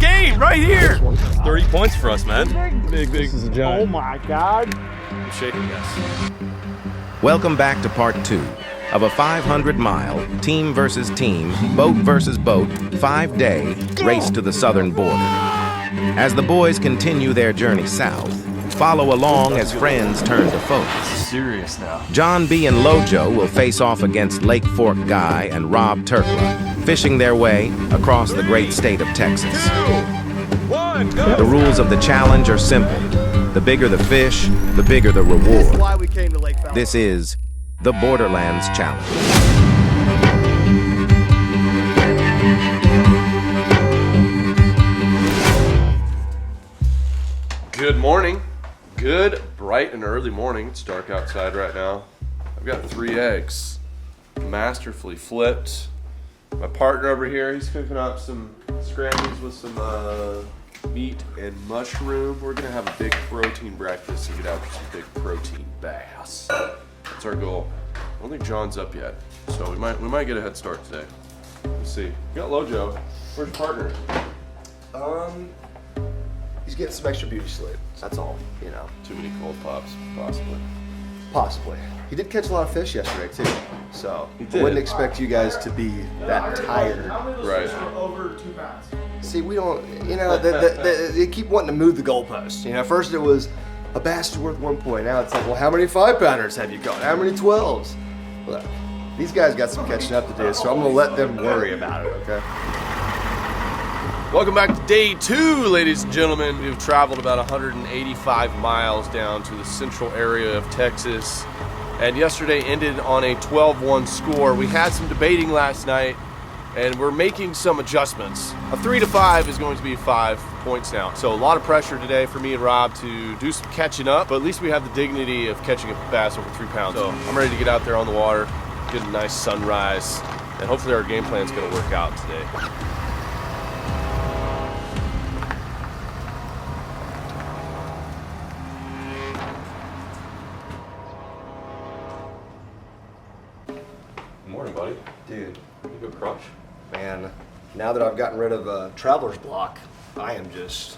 game right here. 30 points for us, man. Big. This is a giant. Oh my God. I'm shaking this. Welcome back to part 2 of a 500-mile team versus team, boat versus boat, 5-day race to the southern border. As the boys continue their journey south, follow along as friends turn to foes. Serious now. John B. and Lojo will face off against Lake Fork Guy and Rob Turkla, fishing their way across the great state of Texas. The rules of the challenge are simple. The bigger the fish, the bigger the reward. This is why we came to Lake Falcon. This is the Borderlands Challenge. Good morning. Good, bright and early morning. It's dark outside right now. I've got 3 eggs, masterfully flipped. My partner over here, he's cooking up some scrambles with some meat and mushroom. We're gonna have a big protein breakfast and get out for some big protein bass. That's our goal. I don't think John's up yet, so we might get a head start today. Let's see. You got Lojo. Where's your partner? He's getting some extra beauty sleep. That's all, you know. Too many cold pops, possibly. Possibly. He did catch a lot of fish yesterday too, so He I did. wouldn't expect you guys to be that tired. Right. Over 2 pounds. See, we don't, you know, they keep wanting to move the goalposts. You know, first it was a bass is worth 1 point. Now it's like, well, how many 5-pounders have you got? How many 12s? Look, these guys got some catching up to do, so I'm gonna let them worry about it, okay? Welcome back to day 2, ladies and gentlemen. We've traveled about 185 miles down to the central area of Texas, and yesterday ended on a 12-1 score. We had some debating last night, and we're making some adjustments. A 3 to 5 is going to be 5 points now. So a lot of pressure today for me and Rob to do some catching up, but at least we have the dignity of catching a bass over 3 pounds. So I'm ready to get out there on the water, get a nice sunrise, and hopefully our game plan is going to work out today. Morning, buddy. Dude, You go crush. man, now that I've gotten rid of Traveler's Block, I am just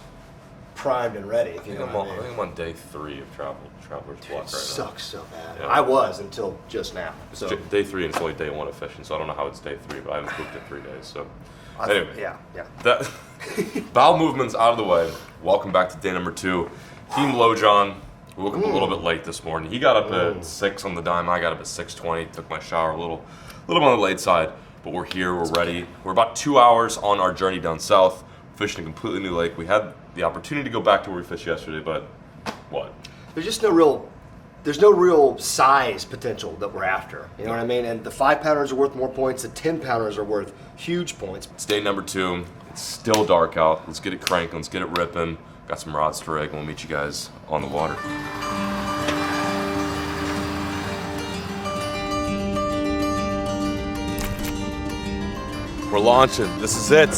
primed and ready, if you know what I mean. I'm on day 3 of Traveler's Block right now. Sucks so bad. Yeah. I was until just now. It's So day 3 and it's only day 1 of fishing, so I don't know how it's day 3, but I haven't cooked it 3 days, so. Anyway. yeah. That bowel movement's out of the way. Welcome back to day number 2. Team Lojon. We woke up a little bit late this morning. He got up at 6 on the dime. I got up at 6:20. Took my shower a little bit on the late side, but we're here. We're ready. We're about 2 hours on our journey down south, fishing a completely new lake. We had the opportunity to go back to where we fished yesterday, but what? There's just no real size potential that we're after. You know what I mean? And the 5-pounders are worth more points. The 10-pounders are worth huge points. It's day number 2. It's still dark out. Let's get it cranking. Let's get it ripping. Got some rods to rig, and we'll meet you guys on the water. We're launching. This is it.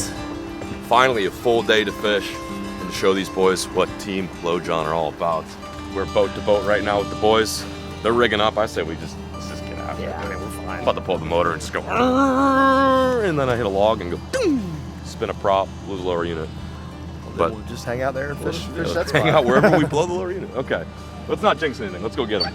Finally, a full day to fish and to show these boys what Team Lojon are all about. We're boat to boat right now with the boys. They're rigging up. I say let's just get after it. Yeah, I mean, we're fine. I'm about to pull the motor and just go, and then I hit a log and go, spin a prop, lose a lower unit. But We'll just hang out there and fish let's that hang spot. out wherever we blow the lower unit. Okay, let's not jinx anything. Let's go get them.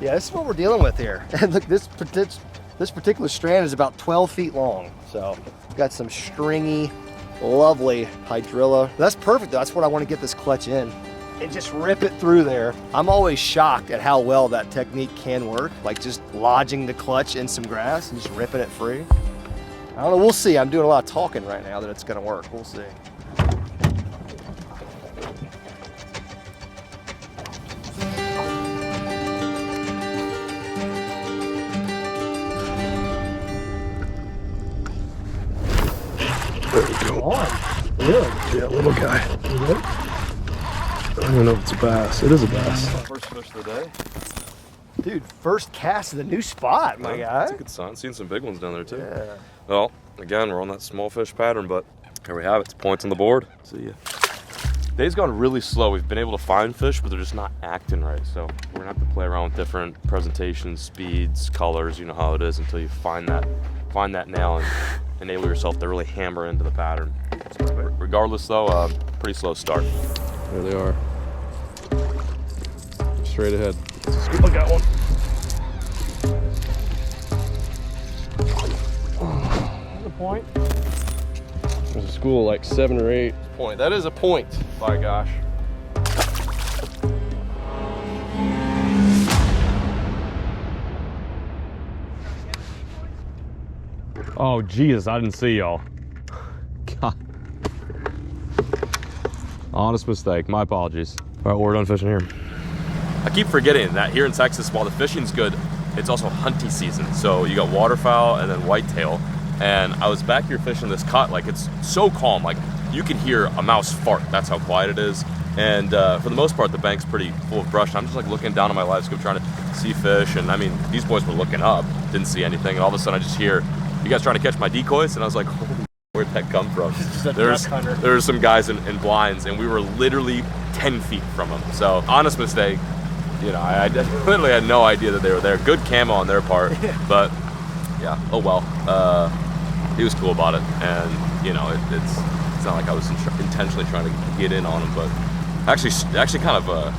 Yeah, this is what we're dealing with here. And look, this particular strand is about 12 feet long. So we've got some stringy, lovely hydrilla. That's perfect though. That's what I want to get this clutch in and just rip it through there. I'm always shocked at how well that technique can work. Like just lodging the clutch in some grass and just ripping it free. I don't know, we'll see. I'm doing a lot of talking right now that it's gonna work. We'll see. Yeah, little guy. I don't even know if it's a bass. It is a bass. First fish of the day. Dude, first cast of the new spot, my guy. That's a good sign. Seen some big ones down there too. Yeah. Well, again, we're on that small fish pattern, but here we have it. It's points on the board. See ya. Day's gone really slow. We've been able to find fish, but they're just not acting right. So we're gonna have to play around with different presentations, speeds, colors. You know how it is until you find that nail and enable yourself to really hammer into the pattern. Regardless, though, pretty slow start. There they are. Straight ahead. I got one. The point. There's a school like 7 or 8. Point. That is a point, by gosh. Oh, Jesus, I didn't see y'all. God. Honest mistake, my apologies. All right, we're done fishing here. I keep forgetting that here in Texas, while the fishing's good, it's also hunting season. So you got waterfowl and then whitetail. And I was back here fishing this cut, like it's so calm, like you can hear a mouse fart. That's how quiet it is. And for the most part, the bank's pretty full of brush. I'm just like looking down on my live scope trying to see fish. And I mean, these boys were looking up, didn't see anything. And all of a sudden I just hear, you guys trying to catch my decoys? And I was like, holy, where'd that come from? There's some guys in blinds, and we were literally 10 feet from them. So honest mistake, you know, I literally had no idea that they were there. Good camo on their part, but yeah, oh well. He was cool about it, and you know, it's not like I was intentionally trying to get in on him, but actually kind of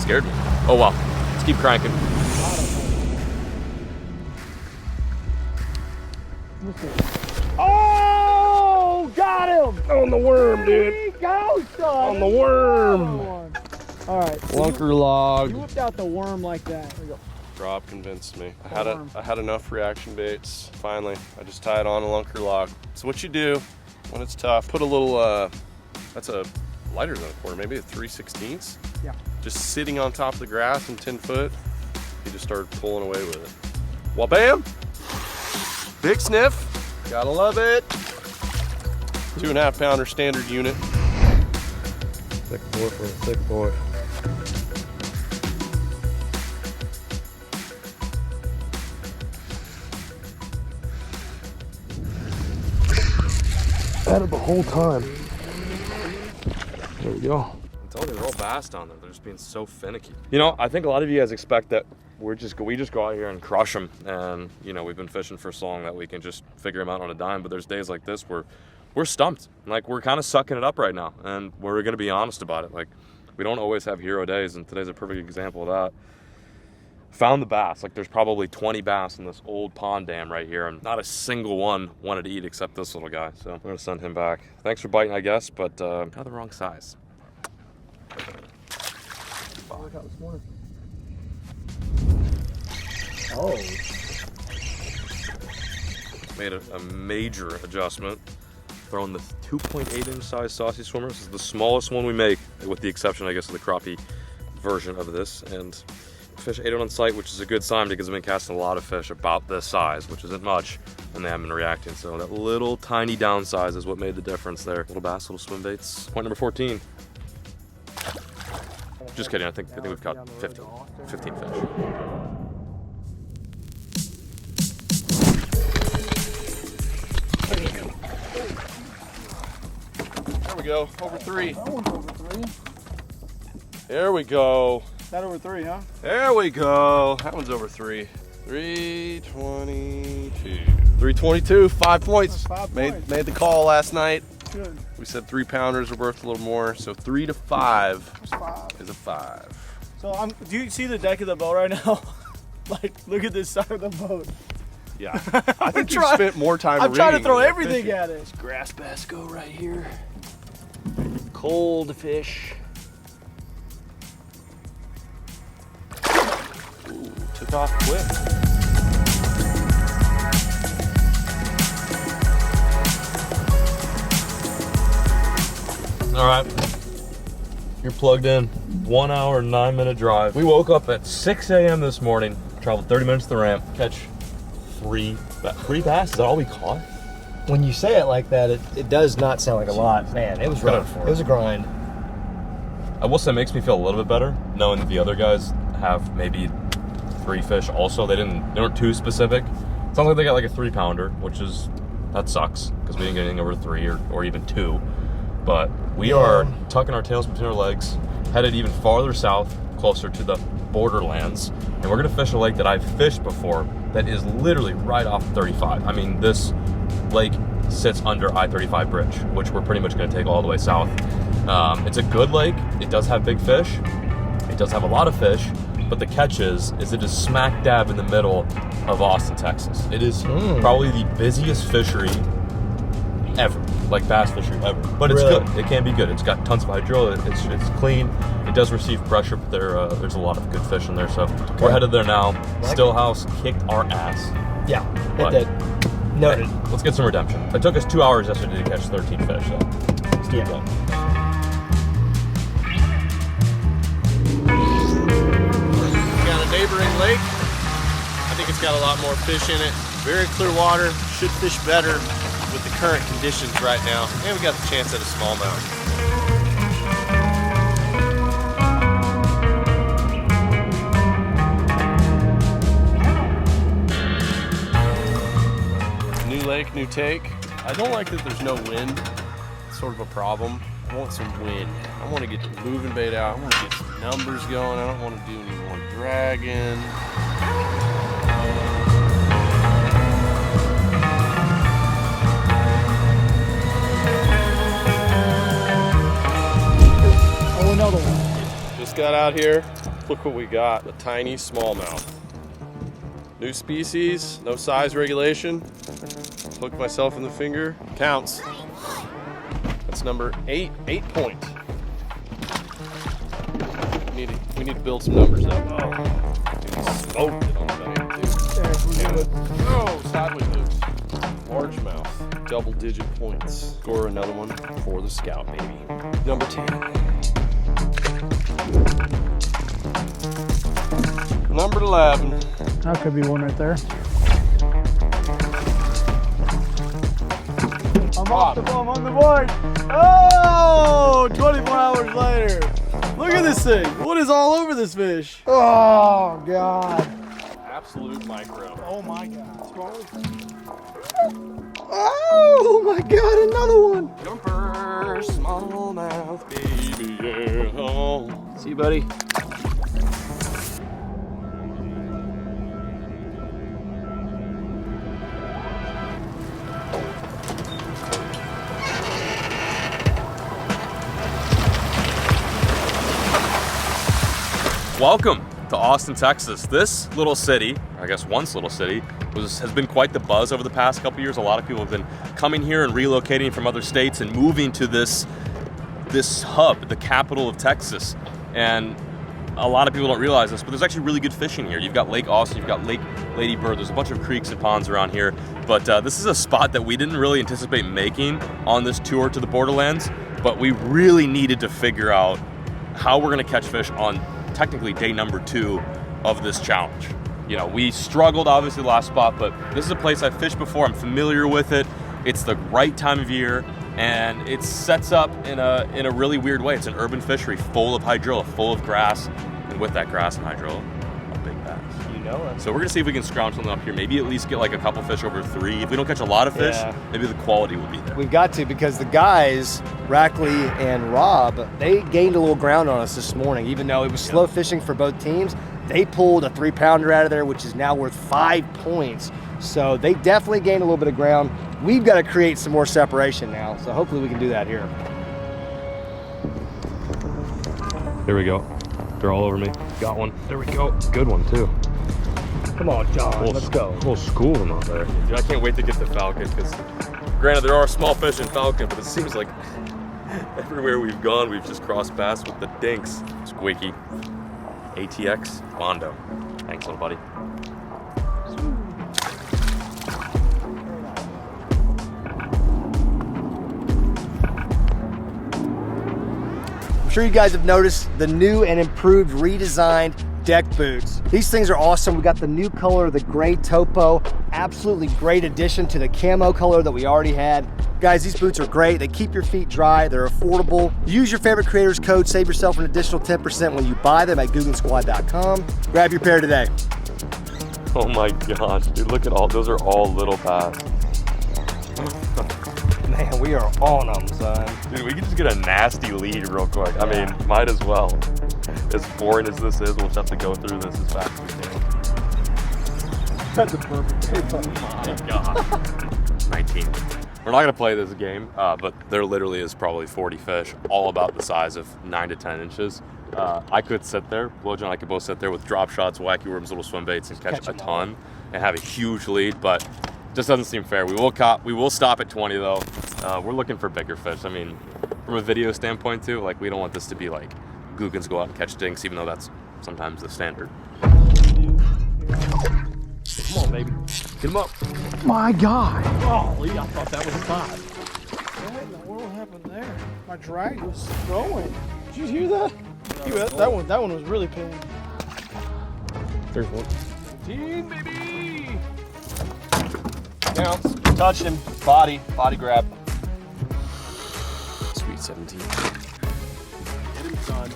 scared me. Oh well, let's keep cranking. Oh, got him! On the worm, There dude. you go, son. On the worm. All right. Lunker log. You whipped out the worm like that. There we go. Drop convinced me. I had enough reaction baits. Finally, I just tied on a lunker log. So what you do when it's tough, put a little, that's a lighter than a quarter, maybe a 3/16. Yeah. Just sitting on top of the grass in 10 foot, you just start pulling away with it. Well, bam! Big sniff. Gotta love it. 2.5 pounder standard unit. Thick boy for a thick boy. Had it the whole time. There we go. I'm telling you, they're all bass down there. They're just being so finicky. You know, I think a lot of you guys expect that we just go out here and crush them, and you know, we've been fishing for so long that we can just figure them out on a dime. But there's days like this where we're stumped. Like, we're kind of sucking it up right now, and we're gonna be honest about it. Like, we don't always have hero days, and today's a perfect example of that. Found the bass. Like, there's probably 20 bass in this old pond dam right here, and not a single one wanted to eat except this little guy. So I'm gonna send him back. Thanks for biting, I guess, but kind of the wrong size. Oh. Made a major adjustment. Throwing the 2.8 inch size saucy swimmer. This is the smallest one we make, with the exception, I guess, of the crappie version of this. And fish ate it on sight, which is a good sign because I've been casting a lot of fish about this size, which isn't much, and they haven't been reacting. So that little tiny downsize is what made the difference there. Little bass, little swim baits. Point number 14. Just kidding, I think we've caught 15 fish. There we go, over 3. That one's over 3. There we go. That over 3, huh? There we go. That one's over 3. 322. 322, 5 points. That's 5 Made points. the call last night. Good. We said 3 pounders are worth a little more, so 3 to 5 It's 5. is a 5. So do you see the deck of the boat right now? Like, look at this side of the boat. Yeah, I think you trying- spent more time. I'm trying to reading throw than everything fishing. at it. Grass bass go right here. Cold fish. Ooh, took off quick. All right, you're plugged in. 1 hour, 9-minute drive. We woke up at 6 a.m. this morning, traveled 30 minutes to the ramp, catch 3 bass. Is that all we caught? When you say it like that, it does not sound like a lot. Man, it was rough. It was a grind. I will say it makes me feel a little bit better knowing that the other guys have maybe 3 fish also. They weren't too specific. It sounds like they got like a 3 pounder, that sucks because we didn't get anything over 3 or even 2. but we are tucking our tails between our legs, headed even farther south, closer to the borderlands, and we're gonna fish a lake that I've fished before that is literally right off 35. I mean, this lake sits under I-35 bridge, which we're pretty much gonna take all the way south. It's a good lake. It does have big fish. It does have a lot of fish, but the catch is it is smack dab in the middle of Austin, Texas. It is probably the busiest fishery ever, like bass fishery ever. But it's good. It can be good. It's got tons of hydrilla. It's clean. It does receive pressure, but there's a lot of good fish in there. So we're headed there now. Stillhouse kicked our ass. Yeah, it did. Noted. Let's get some redemption. It took us 2 hours yesterday to catch 13 fish, so let's do it again. We got a neighboring lake. I think it's got a lot more fish in it. Very clear water. Should fish better with the current conditions right now. And we got the chance at a smallmouth. Lake, new take. I don't like that there's no wind. It's sort of a problem. I want some wind. I want to get the moving bait out. I want to get some numbers going. I don't want to do any more dragging. Oh, another one. Just got out here. Look what we got. A tiny smallmouth. New species, no size regulation. Hook myself in the finger. Counts. That's number 8. 8 points. We need to build some numbers up. Oh, smoked it on the bank, dude. Oh, sideways hooks. Largemouth. Double-digit points. Score another one for the scout, baby. Number 10. Number 11. That could be one right there. I'm off the bum on the board. Oh, 24 hours later. Look at this thing. What is all over this fish? Oh, God. Absolute micro. Oh, my God. Oh my God, another one. Jumper, smallmouth, baby, yeah. Oh. See you, buddy. Welcome to Austin, Texas. This little city, I guess once little city, has been quite the buzz over the past couple years. A lot of people have been coming here and relocating from other states and moving to this hub, the capital of Texas. And a lot of people don't realize this, but there's actually really good fishing here. You've got Lake Austin, you've got Lake Lady Bird, there's a bunch of creeks and ponds around here. But this is a spot that we didn't really anticipate making on this tour to the Borderlands, but we really needed to figure out how we're gonna catch fish on technically day number 2 of this challenge. You know, we struggled obviously last spot, but this is a place I've fished before. I'm familiar with it. It's the right time of year, and it sets up in a really weird way. It's an urban fishery full of hydrilla, full of grass, and with that grass and hydrilla, a big bass. You know it. So we're gonna see if we can scrounge something up here. Maybe at least get like a couple fish over 3. If we don't catch a lot of fish, maybe the quality will be there. We've got to, because the guys, Rackley and Rob, they gained a little ground on us this morning. Even though it was slow fishing for both teams, they pulled a 3-pounder out of there, which is now worth 5 points. So they definitely gained a little bit of ground. We've got to create some more separation now. So hopefully we can do that here. Here we go. They're all over me. Got one. There we go. Good one too. Come on, John, let's go. We'll school them out there. Dude, I can't wait to get the Falcon, because granted there are small fish in Falcon, but it seems like everywhere we've gone, we've just crossed paths with the dinks. Squeaky. ATX Bondo. Thanks, little buddy. I'm sure you guys have noticed the new and improved redesigned deck boots. These things are awesome. We got the new color, the gray topo. Absolutely great addition to the camo color that we already had. Guys, these boots are great. They keep your feet dry. They're affordable. Use your favorite creator's code. Save yourself an additional 10% when you buy them at Googansquad.com. Grab your pair today. Oh my gosh, dude, look at all, those are all little bass. Man, we are on them, son. Dude, we can just get a nasty lead real quick. I mean, might as well. As boring as this is, we'll just have to go through this as fast as we can. That's a perfect day. Oh my God. 19. We're not gonna play this game, but there literally is probably 40 fish, all about the size of 9 to 10 inches. I could sit there, Blowjo and I could both sit there with drop shots, wacky worms, little swim baits, and catch a ton and have a huge lead, but just doesn't seem fair. We will stop at 20 though. We're looking for bigger fish. I mean, from a video standpoint too, like we don't want this to be like Googans go out and catch dinks, even though that's sometimes the standard. Come on, baby. Get him up. My God. Golly, I thought that was a 5. What in the world happened there? My drag was throwing. Did you hear that? That one was really paying. There's one. 15, baby. Counts. Touched him. Body grab. Sweet 17. Get him, son.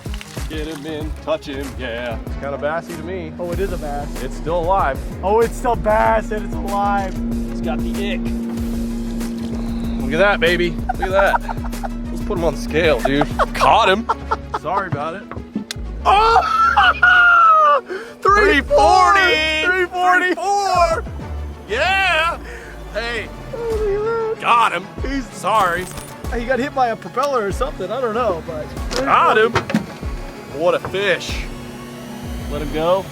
Get him in. Touch him. Yeah. It's kind of bassy to me. Oh, it is a bass. It's still alive. Oh, it's still bass and it's alive. It's got the ick. Look at that, baby. Look at that. Let's put him on the scale, dude. Caught him. Sorry about it. Oh! 340! 344! Yeah! Hey, got him. He's Sorry. He got hit by a propeller or something. I don't know, but Got him. What a fish. Let him go.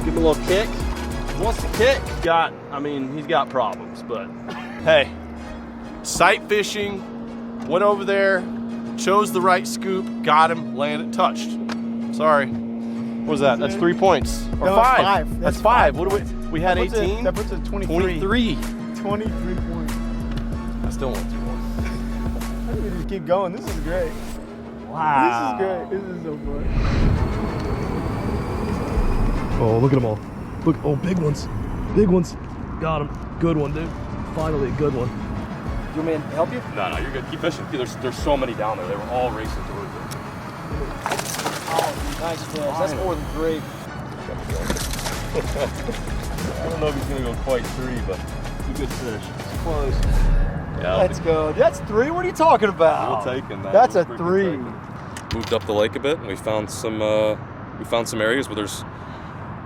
Give him a little kick. He wants to kick. He's got problems, but hey, sight fishing, went over there, chose the right scoop, got him, landed, touched. Sorry. What was that? That's 3 points. Or No, 5. five. That's That's 5. five What do we had 18? That puts it at 23. 23. 23 points. I still want 2 more. I think we just keep going. This is great. Wow. This is great. This is so fun. Oh, look at them all. Look, oh, big ones. Big ones. Got him. Good one, dude. Finally, a good one. You want me to help you? No, you're good. Keep fishing. There's so many down there. They were all racing towards it. Oh, nice fish. That's more than 3. I don't know if he's gonna go quite 3, but it's a good fish. It's close. Yeah, Let's go. That's 3? What are you talking about? We'll take him, man. That's We'll a freaking 3. take him. Moved up the lake a bit, and we found some areas where there's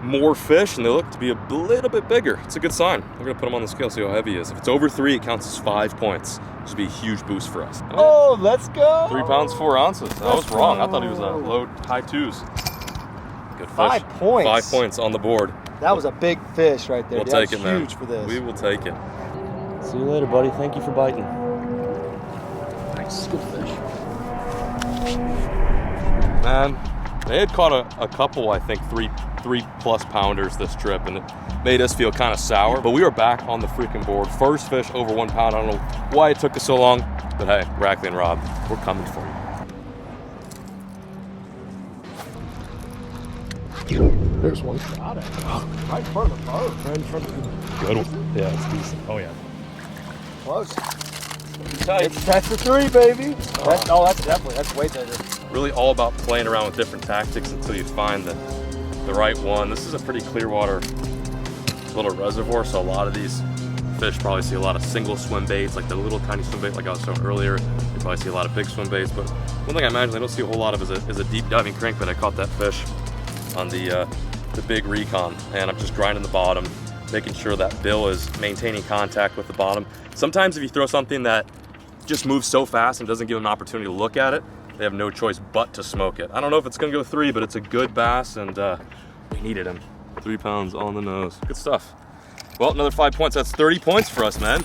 more fish, and they look to be a little bit bigger. It's a good sign. We're gonna put him on the scale, see how heavy he is. If it's over 3, it counts as 5 points. This would be a huge boost for us. Oh, let's go. 3 pounds 4 ounces. I was wrong. I thought he was a low high 2s. Good fish. 5 points. 5 points on the board. That was a big fish right there. We'll That take was it, man. huge for this. We will take it. See you later, buddy. Thank you for biting. Nice. Good fish. Man, they had caught a couple, I think, three plus pounders this trip, and it made us feel kind of sour. But we were back on the freaking board. First fish over 1 pound. I don't know why it took us so long, but hey, Rackley and Rob, we're coming for you. There's one. Got it. Right in front of the boat. Right in front of you. Good one. Yeah, it's decent. Oh, yeah. Close. Tight. That's the 3, baby. That's way tighter. Really all about playing around with different tactics until you find the right one. This is a pretty clear water little reservoir, so a lot of these fish probably see a lot of single swim baits, like the little tiny swim bait like I was showing earlier. You probably see a lot of big swim baits, but one thing I imagine I don't see a whole lot of is a deep diving crankbait. I caught that fish on the big recon, and I'm just grinding the bottom, making sure that bill is maintaining contact with the bottom. Sometimes if you throw something that just moves so fast and doesn't give them an opportunity to look at it, they have no choice but to smoke it. I don't know if it's gonna go 3, but it's a good bass, and we needed him. 3 pounds on the nose. Good stuff. Well, another 5 points. That's 30 points for us, man.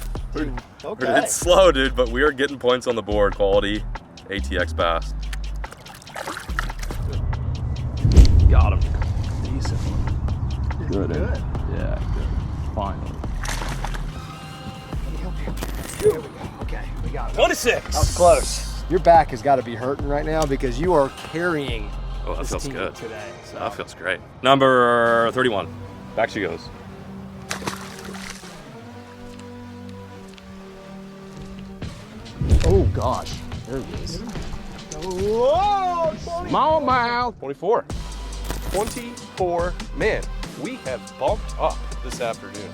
Okay. It's slow, dude, but we are getting points on the board. Quality ATX bass. Got him. Decent. Good. Yeah, good. Finally. Here we go. Okay, we got it. 26. That was close. Your back has got to be hurting right now because you are carrying Oh, that this feels team good. today. So. That feels great. Number 31. Back she goes. Oh, gosh. There he is. Whoa! Small mouth. 24. 24. Man, we have bumped up this afternoon.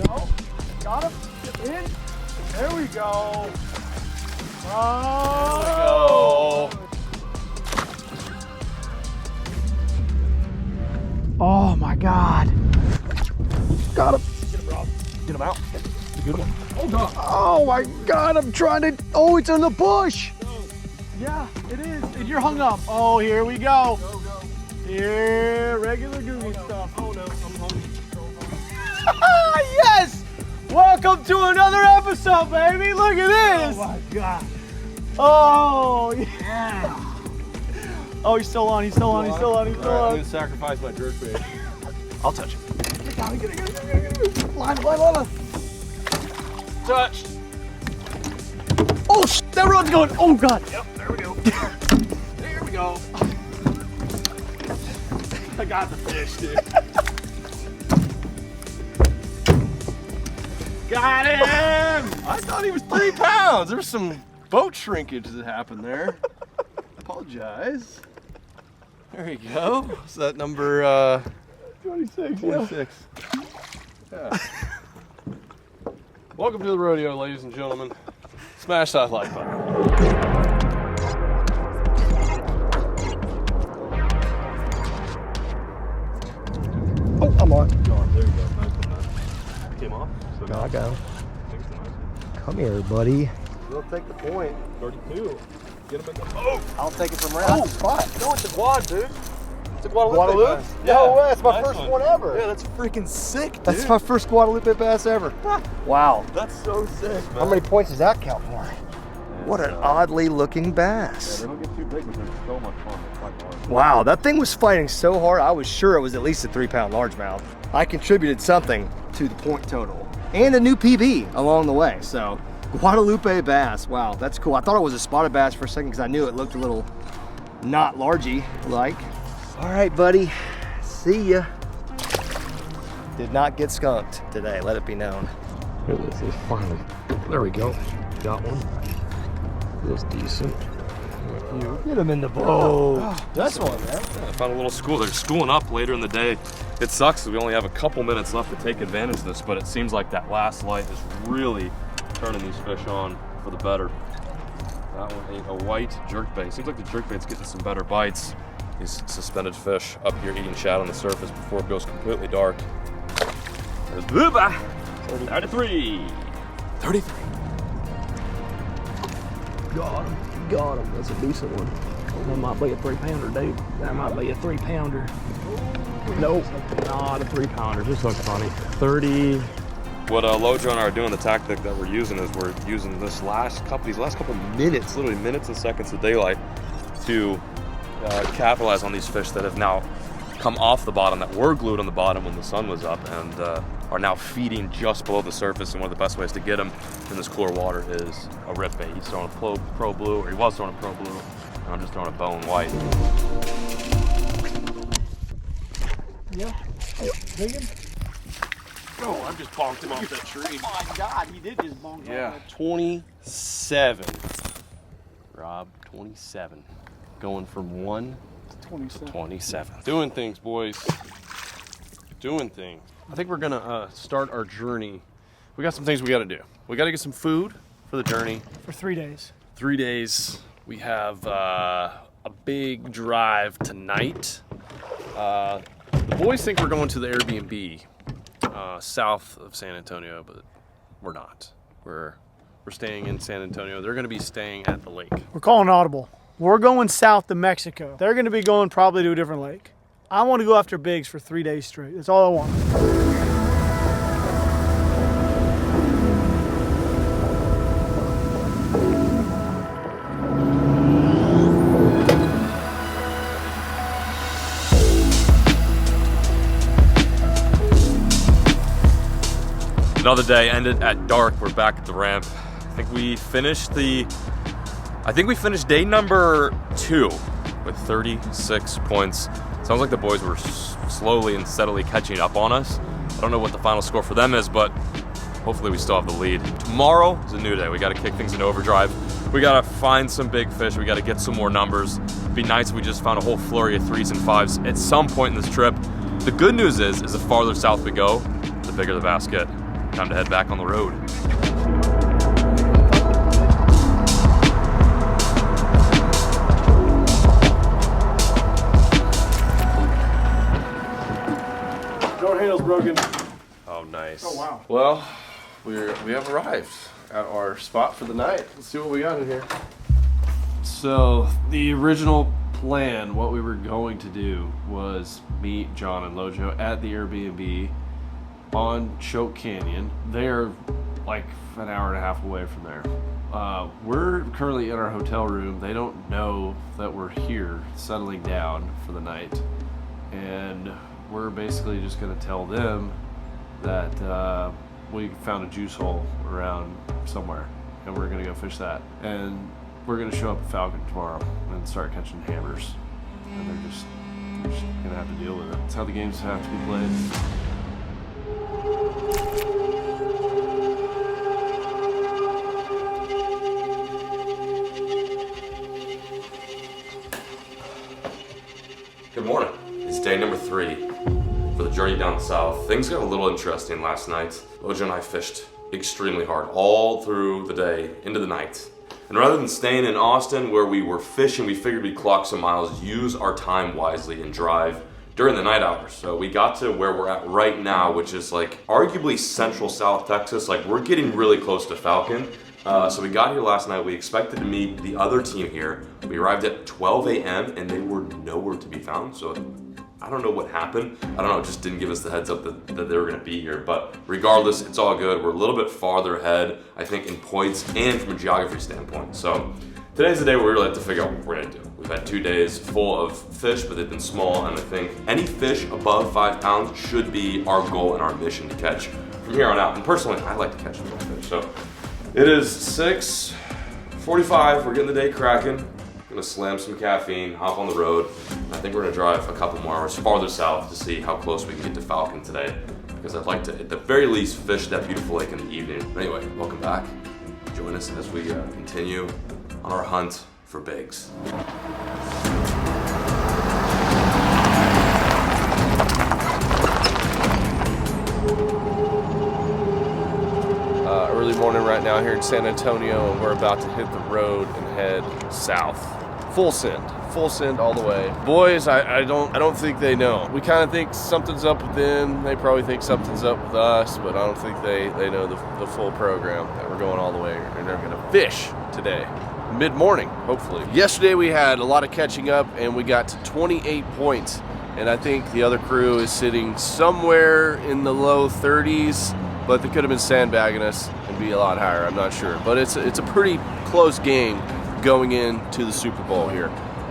No. Got him. In. There we go. Oh. Oh my God. Got him. Get him, Rob. Get him out. It's a good one. Oh God. Oh my God, I'm trying to, oh, it's in the bush. Yeah, it is. And you're hung up. Oh, here we go. Go, go. Here, regular Googan stuff. Oh no, I'm hungry. Yes! Welcome to another episode, baby. Look at this. Oh my God. Oh, yeah. Oh, he's still on, he's still on, he's still on, he's still on. I'm gonna sacrifice my jerkbait. I'll touch it. Get it. Line. Touched. Oh, that rod's going. Oh God. Yep, there we go. There we go. I got the fish, dude. Got him! I thought he was 3 pounds. There was some boat shrinkage that happened there. Apologize. There you go. Is that number 26. 26? Yeah. Welcome to the rodeo, ladies and gentlemen. Smash that like button. Oh, I'm on. There you go. Nice one, man. Came off. So I got him. Come here, buddy. We'll take the point. 32. Get him in the. Oh! I'll take it from right off the spot. No, it's a quad, dude. It's a Guadalupe. Guadalupe? bass. No way, that's my Nice first one ever. Yeah, that's freaking sick, dude. That's my first Guadalupe bass ever. Wow. That's so sick, man. How many points does that count for? What an oddly looking bass. They don't get too big, but they're so much fun. They fight hard. Wow, that thing was fighting so hard, I was sure it was at least a 3-pound largemouth. I contributed something to the point total and a new PB along the way. So, Guadalupe bass, wow, that's cool. I thought it was a spotted bass for a second because I knew it looked a little not largy like. All right, buddy, see ya. Did not get skunked today, let it be known. Here this is finally. There we go. Got one. Feels decent. You get him in the boat. That's one, man. I found a little school. They're schooling up later in the day. It sucks because we only have a couple minutes left to take advantage of this, but it seems like that last light is really turning these fish on for the better. That one ate a white jerkbait. Seems like the jerkbait's getting some better bites. These suspended fish up here eating shad on the surface before it goes completely dark. There's Booba. 33. 33. Got him. That's a decent one. That might be a 3-pounder, dude. That might be a 3-pounder. Nope, not a 3-pounder. Just looks funny. 30. What Lojo and I are doing, the tactic that we're using is we're using these last couple minutes, literally minutes and seconds of daylight to capitalize on these fish that have now come off the bottom, that were glued on the bottom when the sun was up, and are now feeding just below the surface. And one of the best ways to get them in this cooler water is a rip bait. He's throwing a pro blue, or he was throwing a pro blue, and I'm just throwing a bone white. Yeah. Digging? Oh, I just bonked him off that tree. Oh my God, he did just bonk. Yeah, 27. Rob, 27. Going from 1 to 27. Doing things, boys. Doing things. I think we're gonna start our journey. We got some things we gotta do. We gotta get some food for the journey. For 3 days. 3 days. We have a big drive tonight. The boys think we're going to the Airbnb south of San Antonio, but we're not. We're staying in San Antonio. They're going to be staying at the lake. We're calling audible. We're going south to Mexico. They're going to be going probably to a different lake. I want to go after bigs for 3 days straight. That's all I want. Another day ended at dark. We're back at the ramp. I think we finished day number 2 with 36 points. Sounds like the boys were slowly and steadily catching up on us. I don't know what the final score for them is, but hopefully we still have the lead. Tomorrow is a new day. We got to kick things into overdrive. We got to find some big fish. We got to get some more numbers. It'd be nice if we just found a whole flurry of 3s and 5s at some point in this trip. The good news is the farther south we go, the bigger the bass get. time to head back on the road. Door handle's broken. Oh, nice. Oh, wow. Well, we have arrived at our spot for the night. Let's see what we got in here. So the original plan, what we were going to do was meet John and Lojo at the Airbnb on Choke Canyon. They're like an hour and a half away from there. We're currently in our hotel room. They don't know that we're here settling down for the night. And we're basically just gonna tell them that we found a juice hole around somewhere and we're gonna go fish that. And we're gonna show up at Falcon tomorrow and start catching hammers. And they're just gonna have to deal with it. That's how the games have to be played. Good morning. It's day number 3 for the journey down south. Things got a little interesting last night. Lojo and I fished extremely hard all through the day into the night. And rather than staying in Austin where we were fishing, we figured we'd clock some miles, use our time wisely, and drive during the night hours. So we got to where we're at right now, which is like arguably central South Texas. Like we're getting really close to Falcon. So we got here last night. We expected to meet the other team here. We arrived at 12 a.m. and they were nowhere to be found. So I don't know what happened. I don't know, it just didn't give us the heads up that they were gonna be here. But regardless, it's all good. We're a little bit farther ahead, I think, in points and from a geography standpoint. So today's the day where we really have to figure out what we're gonna do. We've had 2 days full of fish, but they've been small. And I think any fish above 5 pounds should be our goal and our mission to catch from here on out. And personally, I like to catch little fish. So it is 6:45. We're getting the day cracking. Gonna slam some caffeine, hop on the road. I think we're gonna drive a couple more hours farther south to see how close we can get to Falcon today, because I'd like to, at the very least, fish that beautiful lake in the evening. Anyway, welcome back. Join us as we continue on our hunt for bigs. Early morning right now here in San Antonio, and we're about to hit the road and head south. Full send all the way. Boys, I don't think they know. We kind of think something's up with them. They probably think something's up with us, but I don't think they know the full program that we're going all the way, and they're gonna fish today. Mid-morning, hopefully. Yesterday we had a lot of catching up and we got to 28 points. And I think the other crew is sitting somewhere in the low 30s, but they could have been sandbagging us and be a lot higher, I'm not sure. But it's a pretty close game going into the Super Bowl here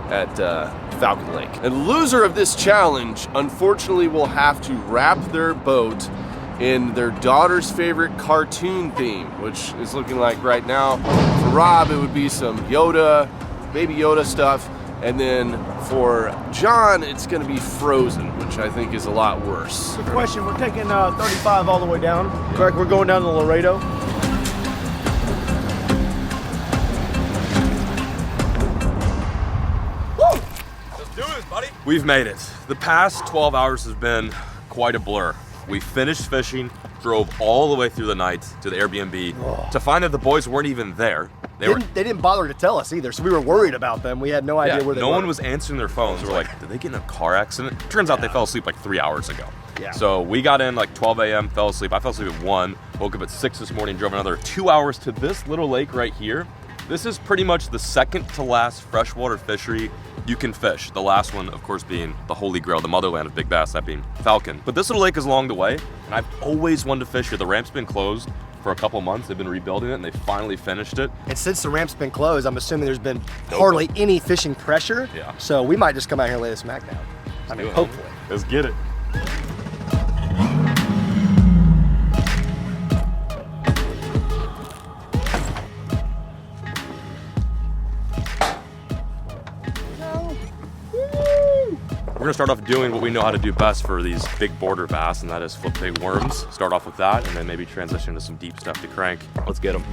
at Falcon Lake. And the loser of this challenge, unfortunately, will have to wrap their boat in their daughter's favorite cartoon theme, which is looking like right now, for Rob, it would be some Yoda, Baby Yoda stuff. And then for John, it's gonna be Frozen, which I think is a lot worse. Good question, we're taking 35 all the way down. Correct, we're going down to Laredo. Woo! Let's do this, buddy. We've made it. The past 12 hours has been quite a blur. We finished fishing, drove all the way through the night to the Airbnb to find that the boys weren't even there. They didn't bother to tell us either, so we were worried about them. We had no idea where they were. No one was answering their phones. We were like, did they get in a car accident? Turns out they fell asleep like 3 hours ago. Yeah. So we got in like 12 a.m., fell asleep. I fell asleep at 1, woke up at 6 this morning, drove another 2 hours to this little lake right here. This is pretty much the second to last freshwater fishery you can fish. The last one, of course, being the holy grail, the motherland of big bass, that being Falcon. But this little lake is along the way, and I've always wanted to fish here. The ramp's been closed for a couple months. They've been rebuilding it, and they finally finished it. And since the ramp's been closed, I'm assuming there's been hardly any fishing pressure. Yeah. So we might just come out here and lay the smack down. I mean, hopefully. Let's get it. We're gonna start off doing what we know how to do best for these big border bass, and that is flip big worms. Start off with that, and then maybe transition to some deep stuff to crank. Let's get them.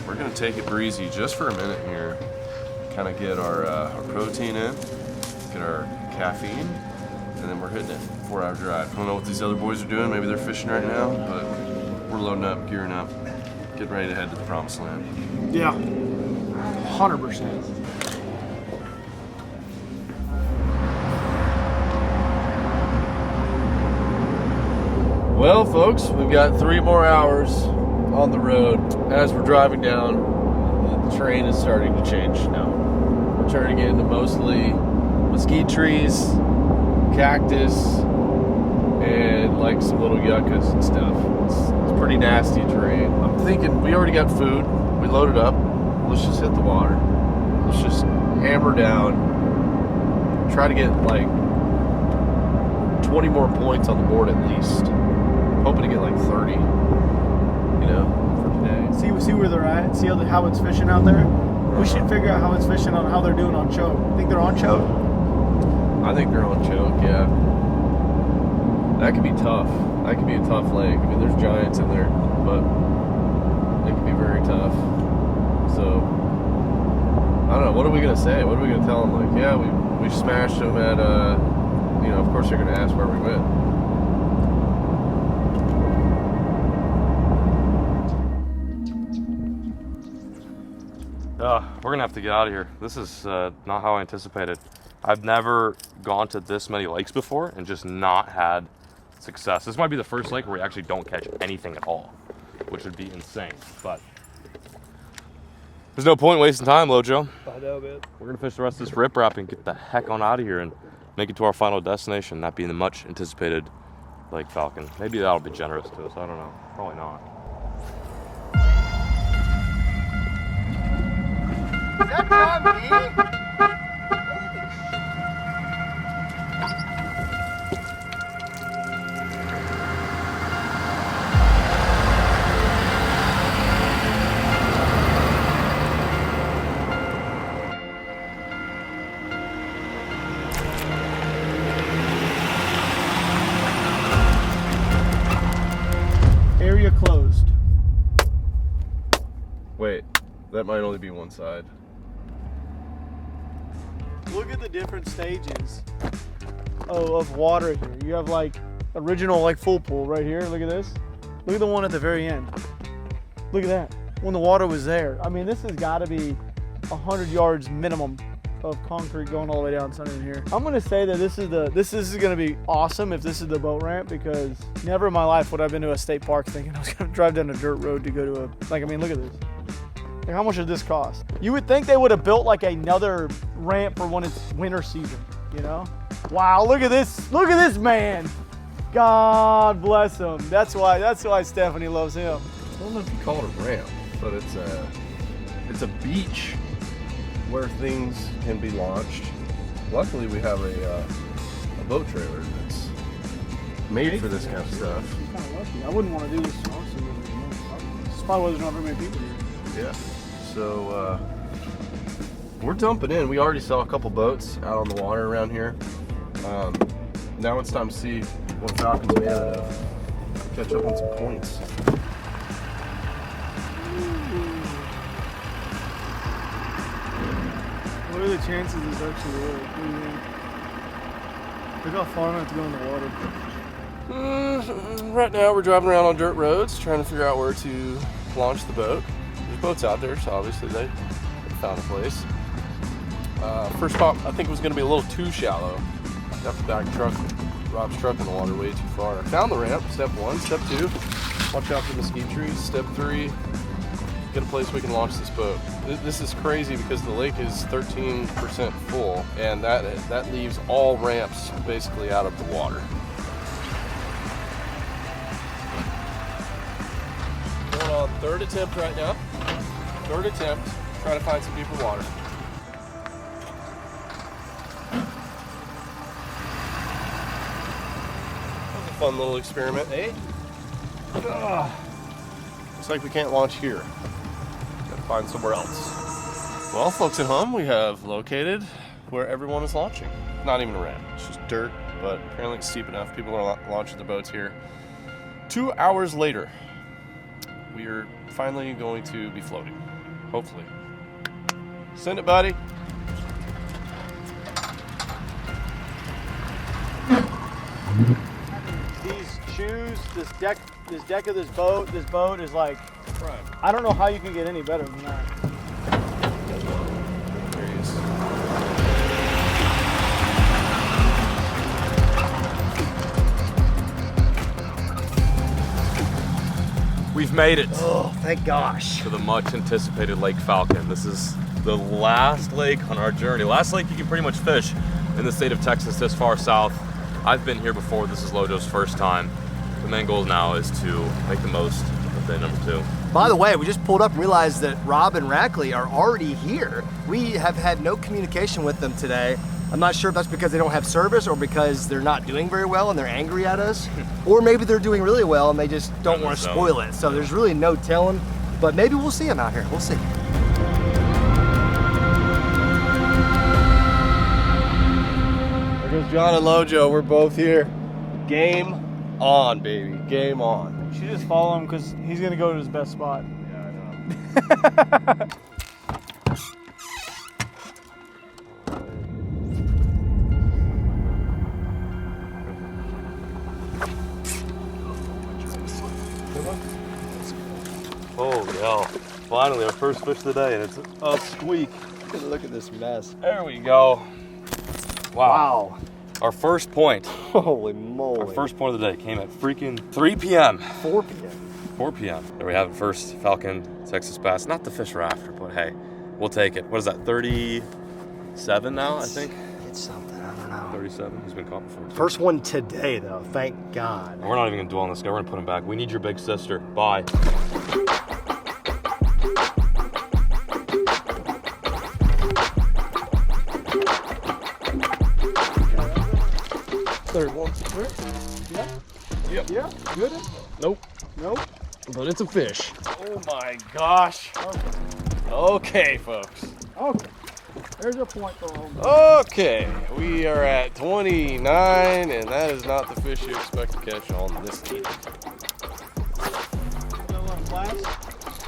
We're gonna take it breezy just for a minute here, kind of get our protein in, get our caffeine, and then we're hitting it. 4-hour drive. I don't know what these other boys are doing. Maybe they're fishing right now, but we're loading up, gearing up, getting ready to head to the promised land. Yeah, 100%. Well, folks, we've got 3 more hours on the road. As we're driving down, the terrain is starting to change now. We're turning into mostly mesquite trees, cactus, and like some little yuccas and stuff. It's pretty nasty terrain. I'm thinking we already got food. We loaded up. Let's just hit the water. Let's just hammer down. Try to get like 20 more points on the board at least. Hoping to get like 30, you know, for today. See where they're at. See how it's fishing out there. We should figure out how it's fishing on how they're doing on choke. Think they're on choke? I think they're on choke. Yeah. That could be tough. That could be a tough lake. I mean, there's giants in there, but it could be very tough. So I don't know. What are we gonna say? What are we gonna tell them? Like, yeah, we smashed them at you know, of course they're gonna ask where we went. We're gonna have to get out of here. This is not how I anticipated. I've never gone to this many lakes before and just not had success. This might be the first lake where we actually don't catch anything at all, which would be insane. But there's no point wasting time, Lojo. I know, man. We're gonna fish the rest of this riprap and get the heck on out of here and make it to our final destination, that being the much anticipated Lake Falcon. Maybe that'll be generous to us, I don't know. Probably not. Is that John B? Area closed. Wait, that might only be one side. Look at the different stages of water here. You have like original like full pool right here. Look at this. Look at the one at the very end. Look at that. When the water was there. I mean, this has got to be 100 yards minimum of concrete going all the way down in here. I'm gonna say that this is gonna be awesome if this is the boat ramp, because never in my life would I've been to a state park thinking I was gonna drive down a dirt road to go to a, like, I mean, look at this. Like, how much did this cost? You would think they would have built like another ramp for when it's winter season, you know? Wow, look at this. Look at this man. God bless him. That's why Stephanie loves him. I don't know if you call it a ramp, but it's a beach where things can be launched. Luckily, we have a boat trailer that's made for this kind of stuff. I'm kind of lucky. I wouldn't want to do this honestly. This is probably why there's not very many people here. Yeah. So we're dumping in. We already saw a couple boats out on the water around here. Now it's time to see what Falcon's made out of. Catch up on some points. What are the chances this actually works? What do you think? Look how far I have to go in the water. Right now we're driving around on dirt roads trying to figure out where to launch the boat. There's boats out there, so obviously they found a place. First spot I think was going to be a little too shallow. Got the back truck, Rob's truck in the water way too far. Found the ramp, step 1. Step 2, watch out for mesquite trees. Step 3, get a place we can launch this boat. This is crazy because the lake is 13% full, and that leaves all ramps basically out of the water. Going on 3rd attempt right now. 3rd attempt, trying to find some deeper water. That was a fun little experiment, eh? Looks like we can't launch here. Gotta find somewhere else. Well, folks at home, we have located where everyone is launching. Not even a ramp, it's just dirt, but apparently it's steep enough. People are launching the boats here. 2 hours later, we are finally going to be floating. Hopefully. Send it, buddy. These shoes, this deck of this boat is like, I don't know how you can get any better than that. There he is. We've made it Oh, thank gosh. to the much anticipated Lake Falcon. This is the last lake on our journey. Last lake you can pretty much fish in the state of Texas this far south. I've been here before. This is Lojo's first time. The main goal now is to make the most of day number 2. By the way, we just pulled up and realized that Rob and Rackley are already here. We have had no communication with them today. I'm not sure if that's because they don't have service or because they're not doing very well and they're angry at us. Or maybe they're doing really well and they just don't want to spoil it. So there's really no telling, but maybe we'll see them out here. We'll see. There goes John and Lojo. We're both here. Game on, baby. Game on. You should just follow him because he's gonna go to his best spot. Yeah, I know. Oh yeah, finally our first fish of the day, and it's a squeak. Look at this mess. There we go. Wow. Wow. Our first point. Holy moly. Our first point of the day came at freaking 3 p.m. 4 p.m. 4 p.m. There we have it, first Falcon Texas bass. Not the fish we're after, but hey, we'll take it. What is that, 37 now, I think? It's something, I don't know. 37, he's been caught before. First one today, though, thank God. And we're not even gonna dwell on this guy, we're gonna put him back. We need your big sister, bye. Third one. Yep. Yeah, good. Nope. Nope. But it's a fish. Oh my gosh. Okay, folks. Okay. There's a point for home. Okay, we are at 29, and that is not the fish you expect to catch on this team.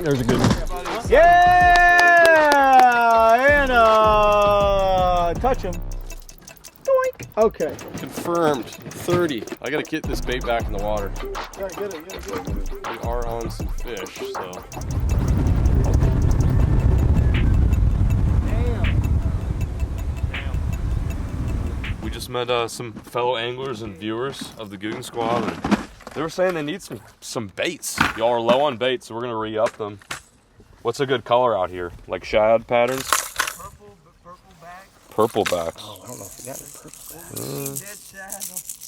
There's a good one. Yeah! And touch him. Doink. Okay. Confirmed, 30. I gotta get this bait back in the water. Yeah, get it. We are on some fish, so. We just met some fellow anglers and viewers of the Googan squad, and they were saying they need some baits. Y'all are low on baits, so we're gonna re-up them. What's a good color out here? Like shad patterns? Purple backs. Oh, I don't know if you got any purple backs. Dead shad.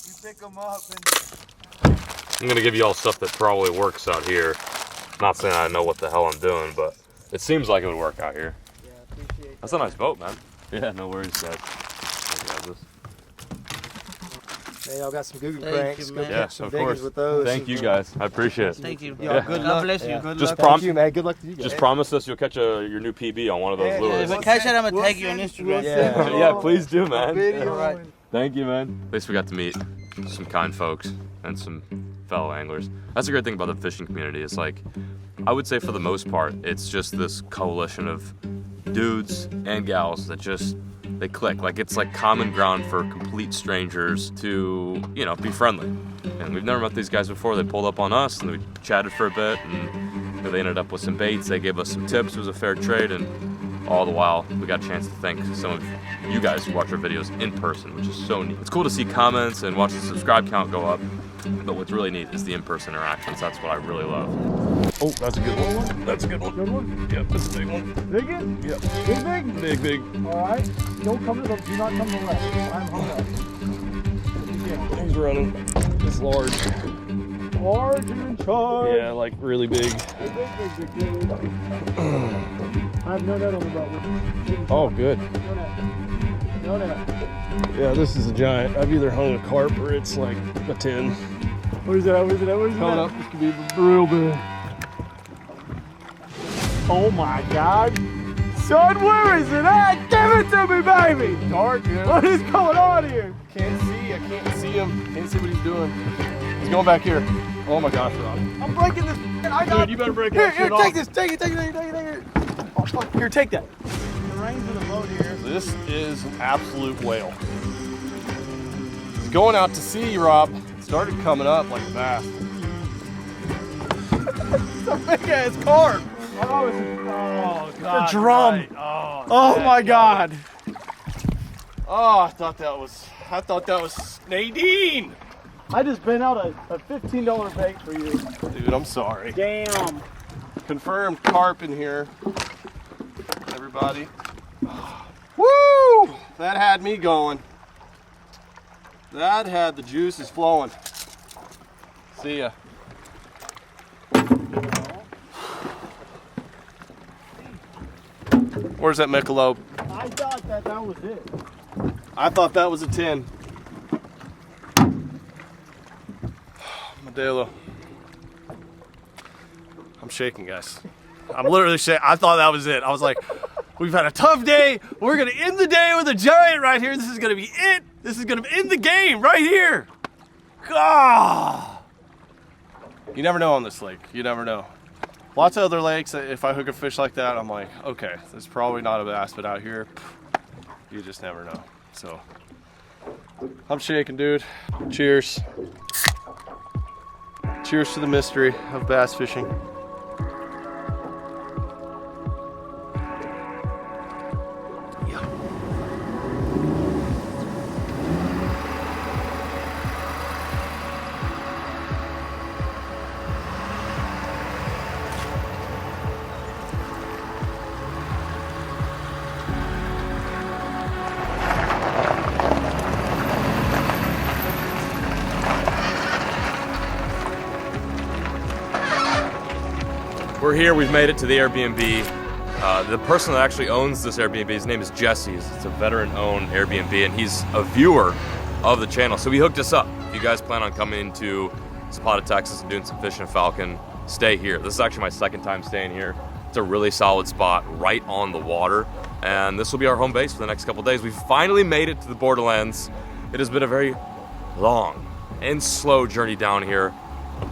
You pick them up and I'm gonna give you all stuff that probably works out here. Not saying I know what the hell I'm doing, but it seems like it would work out here. Yeah, appreciate That's a nice boat, man. Yeah, no worries, Dad. Hey, y'all got some Googan Thank cranks. you, Go man. catch Yeah, some of biggies course. with those. Thank you guys. I appreciate it. thank you. Yeah, Good good God luck. bless you. Yeah. Good Just luck. prom- Thank you, man. Good luck to you guys. Just promise us you'll catch your new PB on one of those Yeah, lures. If I catch it, I'm gonna tag you on Instagram. Yeah. Yeah, please do, man. Video. All right. Thank you, man. At least we got to meet some kind folks and some fellow anglers. That's a great thing about the fishing community. It's like, I would say for the most part, it's just this coalition of dudes and gals that just, they click. Like, it's like common ground for complete strangers to, you know, be friendly. And we've never met these guys before. They pulled up on us and we chatted for a bit, and you know, they ended up with some baits. They gave us some tips. It was a fair trade, and all the while we got a chance to thank some of you guys who watch our videos in person, which is so neat. It's cool to see comments and watch the subscribe count go up, but what's really neat is the in-person interactions. That's what I really love. Oh, that's a good one. That's a good one. Good one. Yep, that's a big one. Big one? Yep. Big? Big. All right. Don't come to the, do not come to the left. I'm hung up. Yeah. He's running. It's large. Large and in charge. Yeah, like really big. Big. I have no net on the boat. Oh, good. No net. Yeah, this is a giant. I've either hung a carp or it's like a 10. What is that? Coming up, this could be real big. Oh my God. Son, where is it at? Give it to me, baby. Dark, dude. What is going on here? Can't see. I can't see him. Can't see what he's doing. He's going back here. Oh my gosh, Rob. I'm breaking this. I got Dude, you better break Here, that shit off. take this. Take it. Oh, fuck. Here, take that. The reins of the boat here. This is an absolute whale. Going out to sea, Rob. Started coming up like a bass. It's a big ass carp. Oh, God. A drum. Right. Oh my God. Oh, I thought that was Nadine. I just been out a $15 bait for you. Dude, I'm sorry. Damn. Confirmed carp in here. Everybody. Woo! That had me going. That had the juices flowing. See ya. Where's that Michelob? I thought that was it. I thought that was a 10. Modelo. I'm shaking, guys. I'm literally shaking. I thought that was it. I was like, we've had a tough day. We're going to end the day with a giant right here. This is going to be it. This is going to end the game right here. Ah. You never know on this lake. You never know. Lots of other lakes, if I hook a fish like that, I'm like, okay, this is probably not a bass, but out here, you just never know. So, I'm shaking, dude. Cheers. Cheers to the mystery of bass fishing. We're here, we've made it to the Airbnb. The person that actually owns this Airbnb, his name is Jesse. It's a veteran-owned Airbnb, and he's a viewer of the channel. So he hooked us up. If you guys plan on coming to Zapata, Texas and doing some fishing in Falcon, stay here. This is actually my second time staying here. It's a really solid spot right on the water, and this will be our home base for the next couple days. We've finally made it to the borderlands. It has been a very long and slow journey down here.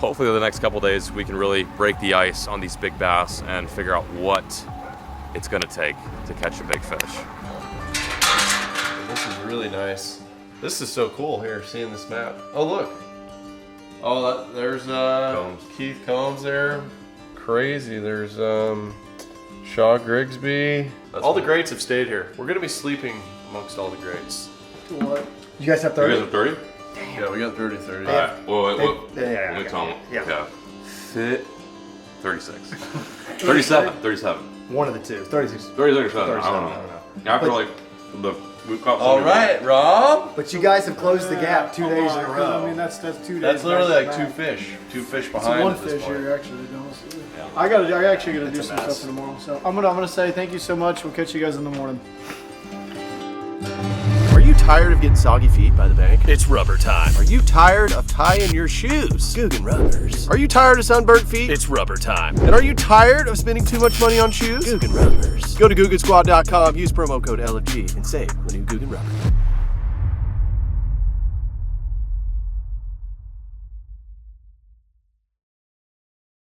Hopefully the next couple days we can really break the ice on these big bass and figure out what it's gonna take to catch a big fish. This is really nice. This is so cool here, seeing this map. Oh, look. Oh, there's Keith Combs there. Crazy. There's Shaw Grigsby. All the greats have stayed here. We're gonna be sleeping amongst all the greats. What? You guys have You 30? guys have 30? Yeah, we got 30-30. All right. Well, wait, Yeah, let me tell them. yeah. Fit 36. 37. 37. One of the two. 36. 36. I don't know. I don't know. After like we've caught. All right, Rob. But you guys have closed the gap 2 days in a row. I mean, that's 2 days. That's literally back like to two back. fish. Two fish It's behind one at this fish point. here, actually. To be honest with you. I actually gotta do It's a some mess. stuff for tomorrow. So I'm gonna say thank you so much. We'll catch you guys in the morning. Are you tired of getting soggy feet by the bank? It's rubber time. Are you tired of tying your shoes? Googan rubbers. Are you tired of sunburnt feet? It's rubber time. And are you tired of spending too much money on shoes? Googan rubbers. Go to GooganSquad.com, use promo code LFG, and save with new Googan rubber.